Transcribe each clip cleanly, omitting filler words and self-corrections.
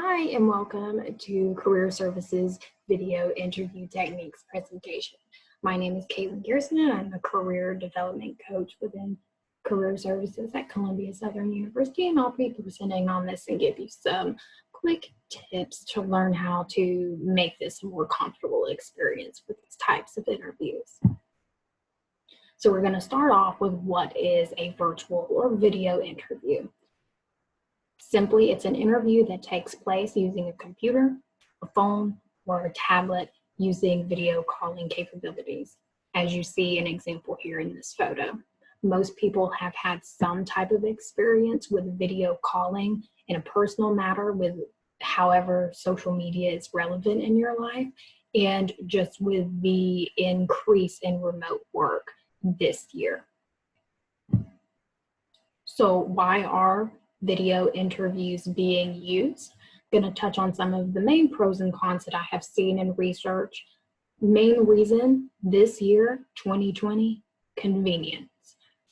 Hi, and welcome to Career Services Video Interview Techniques presentation. My name is Caitlin Gearson, and I'm a Career Development Coach within Career Services at Columbia Southern University, and I'll be presenting on this and give you some quick tips to learn how to make this a more comfortable experience with these types of interviews. So we're going to start off with what is a virtual or video interview. Simply, it's an interview that takes place using a computer, a phone, or a tablet using video calling capabilities. As you see an example here in this photo, most people have had some type of experience with video calling in a personal matter with however social media is relevant in your life, and just with the increase in remote work this year. So why are video interviews being used? I'm going to touch on some of the main pros and cons that I have seen in research. Main reason this year, 2020, convenience.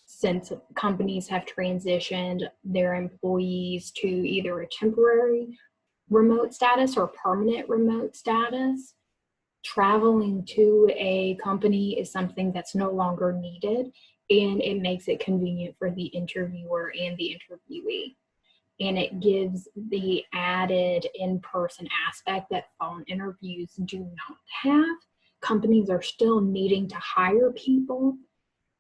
Since companies have transitioned their employees to either a temporary remote status or permanent remote status, traveling to a company is something that's no longer needed, and it makes it convenient for the interviewer and the interviewee. And it gives the added in-person aspect that phone interviews do not have. Companies are still needing to hire people,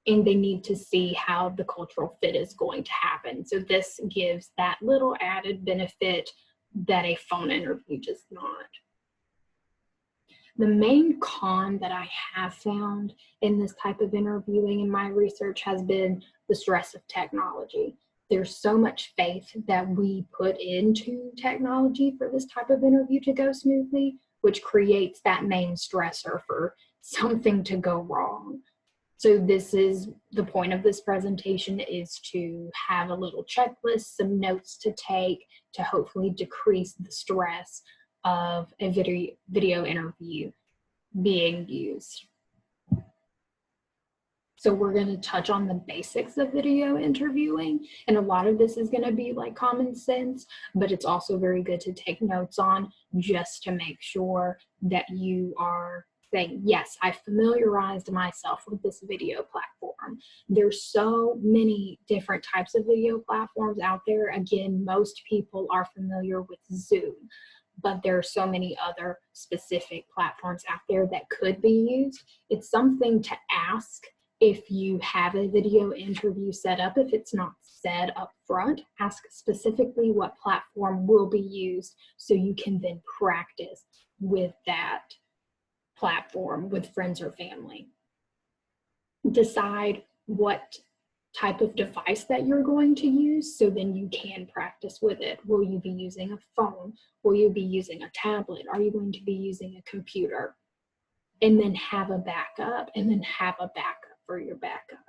and they need to see how the cultural fit is going to happen. So this gives that little added benefit that a phone interview does not. The main con that I have found in this type of interviewing in my research has been the stress of technology. There's so much faith that we put into technology for this type of interview to go smoothly, which creates that main stressor for something to go wrong. So this is the point of this presentation, is to have a little checklist, some notes to take to hopefully decrease the stress of a video interview being used. So we're going to touch on the basics of video interviewing, and a lot of this is going to be like common sense, but it's also very good to take notes on just to make sure that you are saying, yes, I familiarized myself with this video platform. There's so many different types of video platforms out there. Again, most people are familiar with Zoom, but there are so many other specific platforms out there that could be used. It's something to ask if you have a video interview set up. If it's not said up front, ask specifically what platform will be used so you can then practice with that platform with friends or family. Decide what type of device that you're going to use, so then you can practice with it. Will you be using a phone? Will you be using a tablet? Are you going to be using a computer? And then have a backup, and then have a backup for your backup.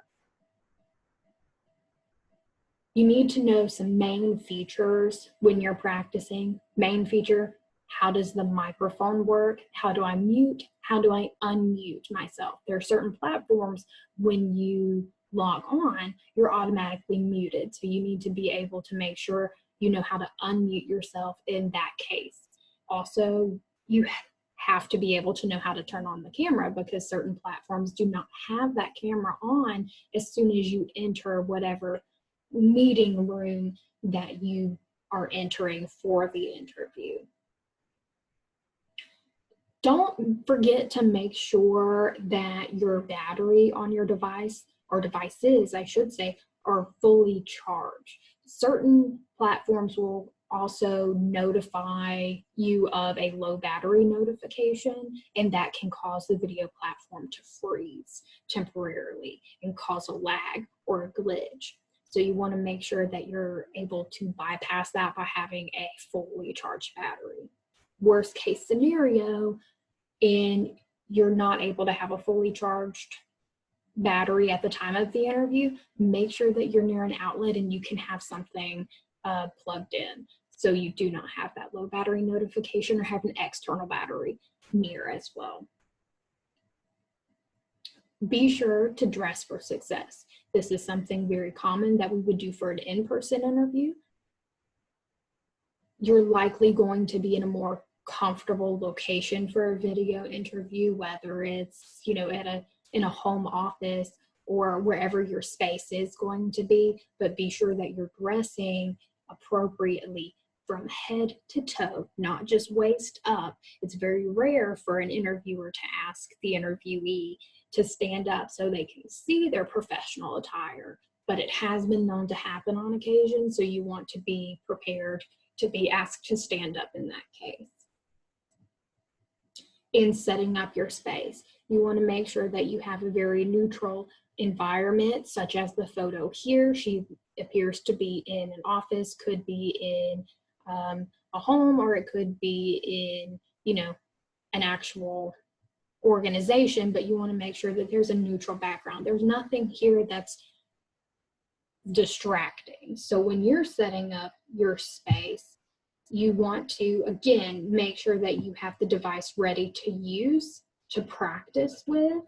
You need to know some main features when you're practicing. Main feature: how does the microphone work? How do I mute? How do I unmute myself? There are certain platforms when you log on, you're automatically muted. So you need to be able to make sure you know how to unmute yourself in that case. Also, you have to be able to know how to turn on the camera, because certain platforms do not have that camera on as soon as you enter whatever meeting room that you are entering for the interview. Don't forget to make sure that your battery on your device, or devices, I should say, are fully charged. Certain platforms will also notify you of a low battery notification, and that can cause the video platform to freeze temporarily and cause a lag or a glitch. So you want to make sure that you're able to bypass that by having a fully charged battery. Worst case scenario, and you're not able to have a fully charged battery at the time of the interview, make sure that you're near an outlet and you can have something plugged in, so you do not have that low battery notification, or have an external battery near as well. Be sure to dress for success. This is something very common that we would do for an in-person interview. you're likely going to be in a more comfortable location for a video interview, whether it's, you know, in a home office or wherever your space is going to be, but be sure that you're dressing appropriately from head to toe, not just waist up. It's very rare for an interviewer to ask the interviewee to stand up so they can see their professional attire, but it has been known to happen on occasion, so you want to be prepared to be asked to stand up in that case. In setting up your space, you want to make sure that you have a very neutral environment, such as the photo here. She appears to be in an office, could be in a home, or it could be in, you know, an actual organization, but you want to make sure that there's a neutral background. There's nothing here that's distracting. So when you're setting up your space, you want to, again, make sure that you have the device ready to use, to practice with,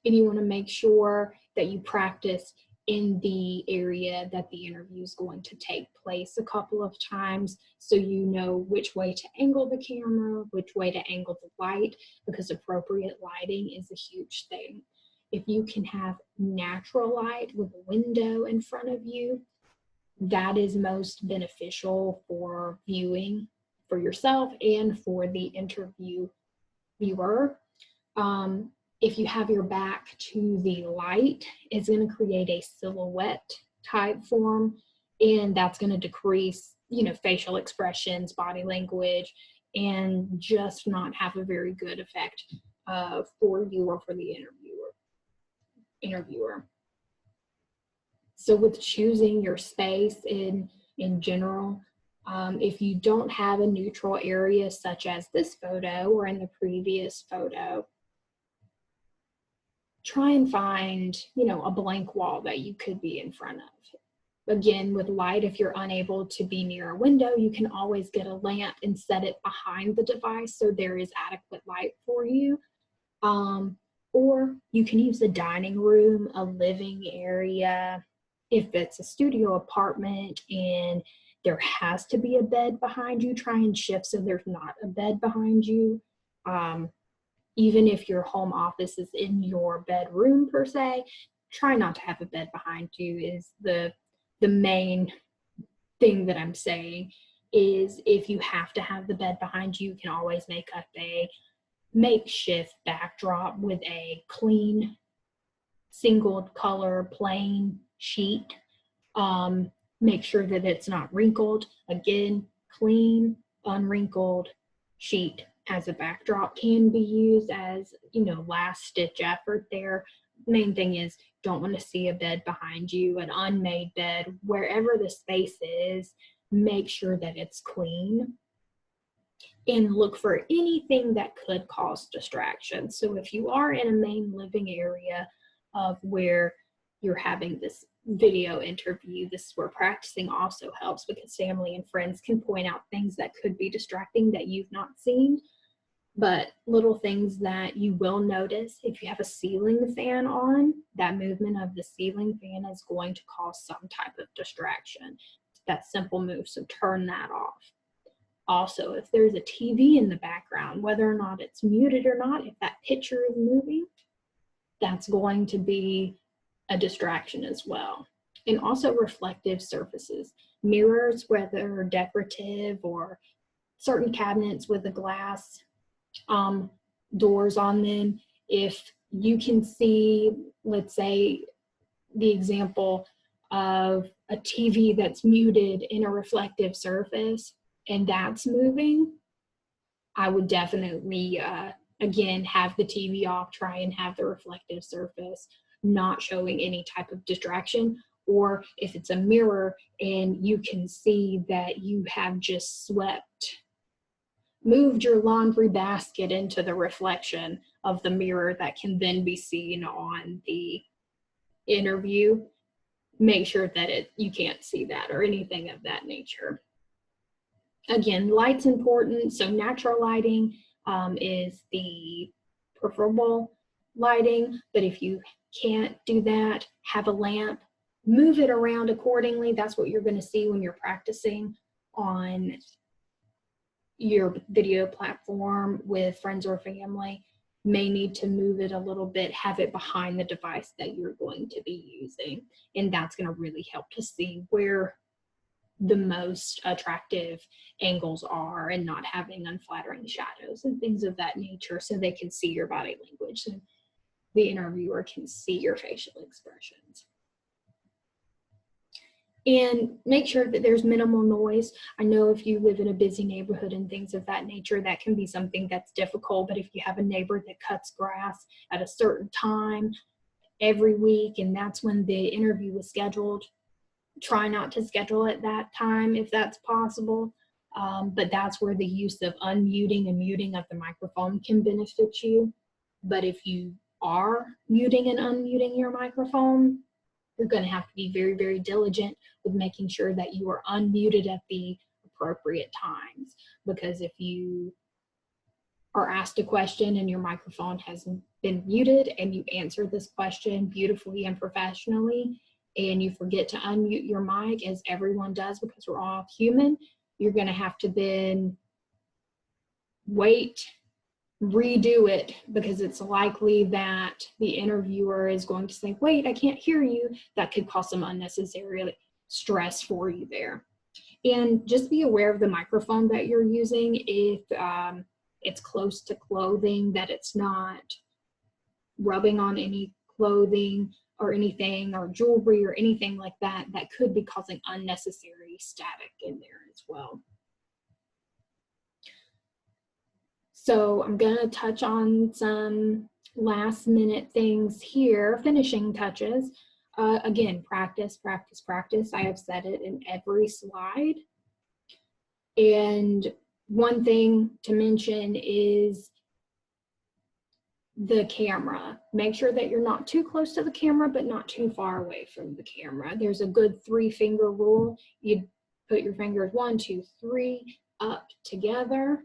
and you want to make sure that you practice in the area that the interview is going to take place a couple of times, so you know which way to angle the camera, which way to angle the light, because appropriate lighting is a huge thing. If you can have natural light with a window in front of you, that is most beneficial for viewing for yourself and for the viewer. If you have your back to the light, it's going to create a silhouette type form, and that's going to decrease, you know, facial expressions, body language, and just not have a very good effect for you or for the interviewer. So with choosing your space in general, if you don't have a neutral area such as this photo or in the previous photo, try and find, you know, a blank wall that you could be in front of. Again, with light, if you're unable to be near a window, you can always get a lamp and set it behind the device so there is adequate light for you. Or you can use the dining room, a living area. If it's a studio apartment and there has to be a bed behind you, try and shift so there's not a bed behind you. Even if your home office is in your bedroom per se, try not to have a bed behind you is the main thing that I'm saying. Is if you have to have the bed behind you, you can always make up a makeshift backdrop with a clean, single color, plain sheet. Make sure that it's not wrinkled. Again, clean, unwrinkled sheet as a backdrop can be used as, you know, last ditch effort there. Main thing is, don't want to see a bed behind you, an unmade bed. Wherever the space is, make sure that it's clean and look for anything that could cause distraction. So if you are in a main living area of where you're having this video interview, this is where practicing also helps, because family and friends can point out things that could be distracting that you've not seen. But little things that you will notice, if you have a ceiling fan on, that movement of the ceiling fan is going to cause some type of distraction. That simple move, so turn that off. Also, if there's a TV in the background, whether or not it's muted or not, if that picture is moving, that's going to be a distraction as well. And also reflective surfaces, mirrors, whether decorative or certain cabinets with a glass doors on them. If you can see, let's say, the example of a TV that's muted in a reflective surface and that's moving, I would definitely, again, have the TV off, try and have the reflective surface not showing any type of distraction. Or if it's a mirror and you can see that you have just moved your laundry basket into the reflection of the mirror that can then be seen on the interview, make sure that you can't see that or anything of that nature. Again, light's important, so natural lighting is the preferable lighting, but if you can't do that, have a lamp, move it around accordingly. That's what you're going to see when you're practicing on your video platform with friends or family, may need to move it a little bit, have it behind the device that you're going to be using. And that's going to really help to see where the most attractive angles are and not having unflattering shadows and things of that nature, so they can see your body language and the interviewer can see your facial expressions. And make sure that there's minimal noise. I know if you live in a busy neighborhood and things of that nature, that can be something that's difficult. But if you have a neighbor that cuts grass at a certain time every week, and that's when the interview was scheduled, try not to schedule at that time if that's possible. But that's where the use of unmuting and muting of the microphone can benefit you. But if you are muting and unmuting your microphone, you're going to have to be very, very diligent with making sure that you are unmuted at the appropriate times. Because if you are asked a question and your microphone has been muted and you answer this question beautifully and professionally, and you forget to unmute your mic, as everyone does because we're all human, you're going to have to then wait, redo it, because it's likely that the interviewer is going to say, wait, I can't hear you. That could cause some unnecessary stress for you there. And just be aware of the microphone that you're using. If it's close to clothing, that it's not rubbing on any clothing or anything, or jewelry or anything like that, that could be causing unnecessary static in there as well. So I'm going to touch on some last minute things here, finishing touches. Again, practice, practice, practice. I have said it in every slide. And one thing to mention is the camera. Make sure that you're not too close to the camera, but not too far away from the camera. There's a good 3-finger rule. You put your fingers 1, 2, 3 up together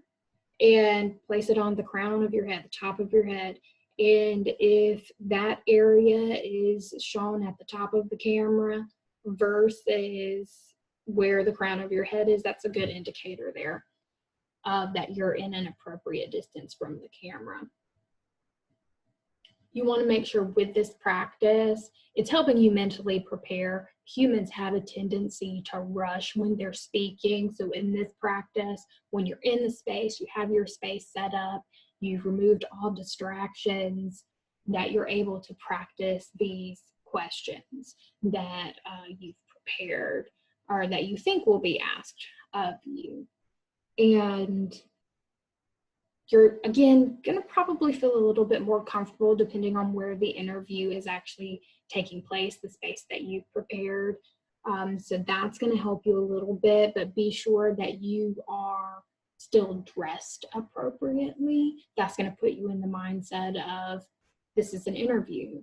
and place it on the crown of your head, the top of your head. And if that area is shown at the top of the camera versus where the crown of your head is, that's a good indicator there that you're in an appropriate distance from the camera. You want to make sure with this practice, it's helping you mentally prepare. Humans have a tendency to rush when they're speaking. So in this practice, when you're in the space, you have your space set up, you've removed all distractions, that you're able to practice these questions that you've prepared or that you think will be asked of you. And you're, again, going to probably feel a little bit more comfortable depending on where the interview is actually taking place, the space that you've prepared. So that's going to help you a little bit, but be sure that you are still dressed appropriately. That's going to put you in the mindset of, this is an interview.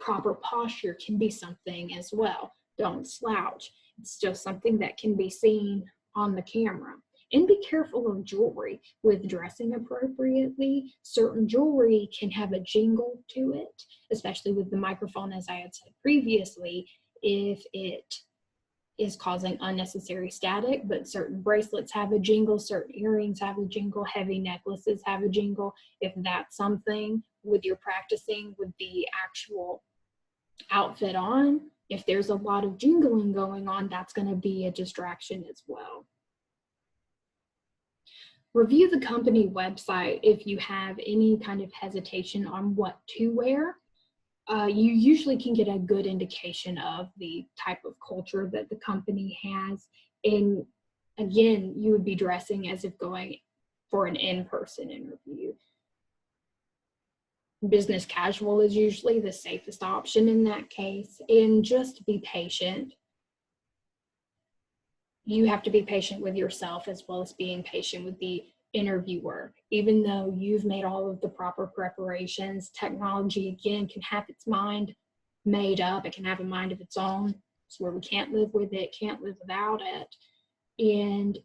Proper posture can be something as well. Don't slouch. It's still something that can be seen on the camera. And be careful of jewelry. With dressing appropriately, certain jewelry can have a jingle to it, especially with the microphone, as I had said previously, if it is causing unnecessary static. But certain bracelets have a jingle, certain earrings have a jingle, heavy necklaces have a jingle. If that's something with your practicing with the actual outfit on, if there's a lot of jingling going on, that's going to be a distraction as well. Review the company website if you have any kind of hesitation on what to wear. You usually can get a good indication of the type of culture that the company has. And again, you would be dressing as if going for an in-person interview. Business casual is usually the safest option in that case. And just be patient. You have to be patient with yourself as well as being patient with the interviewer. Even though you've made all of the proper preparations, technology, again, can have its mind made up. It can have a mind of its own. It's where we can't live with it, can't live without it. And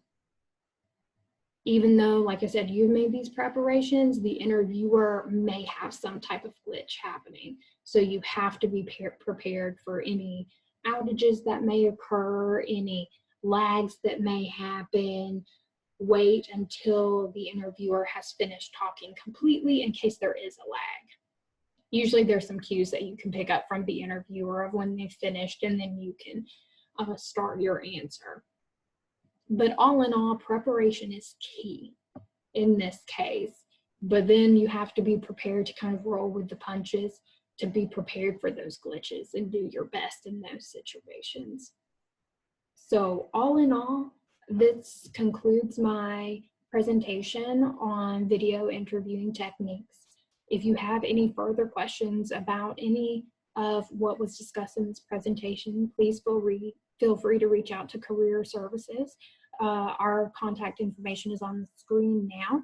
even though, like I said, you've made these preparations, the interviewer may have some type of glitch happening. So you have to be prepared for any outages that may occur, any lags that may happen. Wait until the interviewer has finished talking completely in case there is a lag. Usually there's some cues that you can pick up from the interviewer of when they've finished, and then you can start your answer. But all in all, preparation is key in this case. But then you have to be prepared to kind of roll with the punches, to be prepared for those glitches and do your best in those situations. So all in all, this concludes my presentation on video interviewing techniques. If you have any further questions about any of what was discussed in this presentation, please feel free to reach out to Career Services. Our contact information is on the screen now.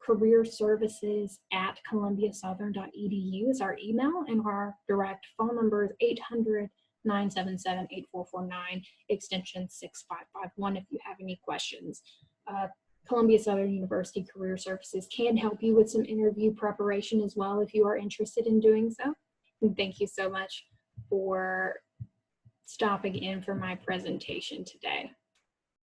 careerservices@columbiasouthern.edu is our email, and our direct phone number is 800-977-8449, extension 6551 if you have any questions. Columbia Southern University Career Services can help you with some interview preparation as well if you are interested in doing so. And thank you so much for stopping in for my presentation today.